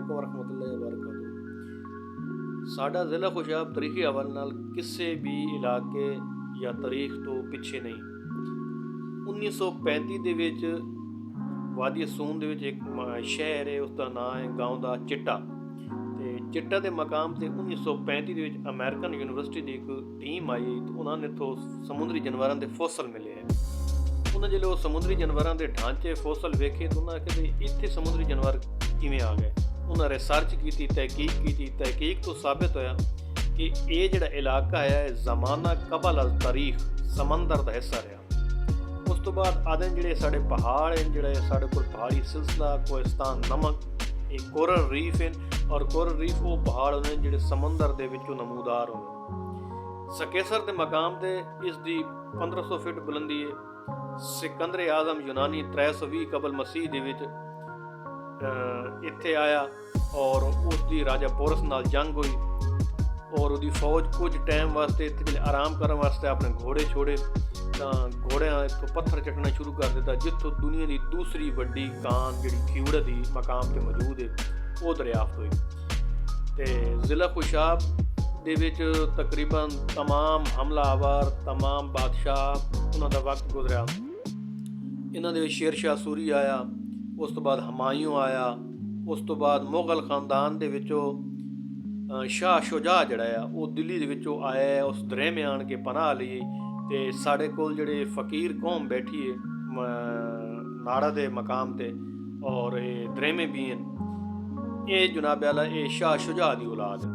अलैकुम वरहमतुल्लाहि वबरकातुहू। साडा ज़िला खुशाब तारीखी हवाले नाल किसी भी इलाके या तारीख तो पिछे नहीं। 1935 ਦੇ ਵਿੱਚ ਵਾਦੀ ਅਸੂਨ ਦੇ ਵਿੱਚ ਇੱਕ ਸ਼ਹਿਰ ਹੈ, ਉਸ ਦਾ ਨਾਂ ਹੈ ਗਾਉਂ ਦਾ ਚਿੱਟਾ। ਅਤੇ ਚਿੱਟਾ ਦੇ ਮਕਾਮ 'ਤੇ 1935 ਦੇ ਵਿੱਚ ਅਮਰੀਕਨ ਯੂਨੀਵਰਸਿਟੀ ਦੀ ਇੱਕ ਟੀਮ ਆਈ ਅਤੇ ਉਹਨਾਂ ਨੇ ਇੱਥੋਂ ਸਮੁੰਦਰੀ ਜਾਨਵਰਾਂ ਦੇ ਫੋਸਲ ਮਿਲੇ ਹੈ। ਉਹਨਾਂ ਜਿਹੜੇ ਉਹ ਸਮੁੰਦਰੀ ਜਾਨਵਰਾਂ ਦੇ ਢਾਂਚੇ ਫੋਸਲ ਵੇਖੇ ਤਾਂ ਉਹਨਾਂ ਆਖਿਆ ਵੀ ਇੱਥੇ ਸਮੁੰਦਰੀ ਜਾਨਵਰ ਕਿਵੇਂ ਆ ਗਏ। ਉਹਨਾਂ ਰਿਸਰਚ ਕੀਤੀ, ਤਹਿਕੀਕ ਤੋਂ ਸਾਬਿਤ ਹੋਇਆ ਕਿ ਇਹ ਜਿਹੜਾ ਇਲਾਕਾ ਹੈ ਜ਼ਮਾਨਾ ਕਬਲ ਅਲ ਤਾਰੀਖ ਸਮੁੰਦਰ ਦਾ ਹਿੱਸਾ ਰਿਹਾ। ਉਸ ਤੋਂ ਬਾਅਦ ਆਦਨ ਜਿਹੜੇ ਸਾਡੇ ਪਹਾੜ ਹਨ, ਜਿਹੜੇ ਸਾਡੇ ਕੋਲ ਪਹਾੜੀ ਸਿਲਸਿਲਾ ਕੋਹਿਸਤਾਨ ਨਮਕ, ਇਹ ਕੋਰਲ ਰੀਫ ਹਨ ਔਰ ਕੋਰਲ ਰੀਫ ਉਹ ਪਹਾੜ ਨੇ ਜਿਹੜੇ ਸਮੁੰਦਰ ਦੇ ਵਿੱਚੋਂ ਨਮੂਦਾਰ ਹੋਣ। ਸਕੇਸਰ ਦੇ ਮਕਾਮ 'ਤੇ ਇਸ ਦੀ 1500 ਫਿਟ ਬੁਲੰਦੀ ਹੈ। ਸਿਕੰਦਰ ਆਜ਼ਮ ਯੂਨਾਨੀ 320 ਕਬਲ ਮਸੀਹ ਦੇ ਵਿੱਚ ਇੱਥੇ ਆਇਆ ਔਰ ਉਸ ਦੀ ਰਾਜਾ ਪੋਰਸ ਨਾਲ ਜੰਗ ਹੋਈ ਔਰ ਉਹਦੀ ਫੌਜ ਕੁਝ ਟਾਈਮ ਵਾਸਤੇ ਇੱਥੇ ਆਰਾਮ ਕਰਨ ਵਾਸਤੇ ਆਪਣੇ ਘੋੜੇ ਛੋੜੇ ਤਾਂ ਘੋੜਿਆਂ ਇੱਥੋਂ ਪੱਥਰ ਚੱਟਣਾ ਸ਼ੁਰੂ ਕਰ ਦਿੱਤਾ। ਜਿੱਥੋਂ ਦੁਨੀਆ ਦੀ ਦੂਸਰੀ ਵੱਡੀ ਕਾਨ ਜਿਹੜੀ ਫਿਊੜਾ ਦੀ ਮਕਾਮ 'ਤੇ ਮੌਜੂਦ ਹੈ ਉਹ ਦਰਿਆਫਤ ਹੋਈ। ਅਤੇ ਜ਼ਿਲ੍ਹਾ ਖੁਸ਼ਾਬ ਦੇ ਵਿੱਚ ਤਕਰੀਬਨ ਤਮਾਮ ਹਮਲਾਵਰ, ਤਮਾਮ ਬਾਦਸ਼ਾਹ ਉਹਨਾਂ ਦਾ ਵਕਤ ਗੁਜ਼ਰਿਆ। ਇਹਨਾਂ ਦੇ ਵਿੱਚ ਸ਼ੇਰ ਸ਼ਾਹ ਸੂਰੀ ਆਇਆ, ਉਸ ਤੋਂ ਬਾਅਦ ਹਮਾਯੂੰ ਆਇਆ, ਉਸ ਤੋਂ ਬਾਅਦ ਮੁਗਲ ਖਾਨਦਾਨ ਦੇ ਵਿੱਚੋਂ ਸ਼ਾਹ ਸ਼ੁਜਾ ਜਿਹੜਾ ਆ ਉਹ ਦਿੱਲੀ ਦੇ ਵਿੱਚੋਂ ਆਇਆ, ਉਸ ਦਰਿਆਵੇਂ ਆਣ ਕੇ ਪਨਾਹ ਲਈ। ਅਤੇ ਸਾਡੇ ਕੋਲ ਜਿਹੜੇ ਫਕੀਰ ਕੌਮ ਬੈਠੀ ਹੈ ਨਾੜਾ ਦੇ ਮਕਾਮ 'ਤੇ ਔਰ ਇਹ ਦਰਿਆਵੇਂ ਵੀ ਹਨ, ਇਹ ਜਨਾਬ ਆਲਾ ਇਹ ਸ਼ਾਹ ਸ਼ੁਜਾ ਦੀ ਔਲਾਦ ਹੈ।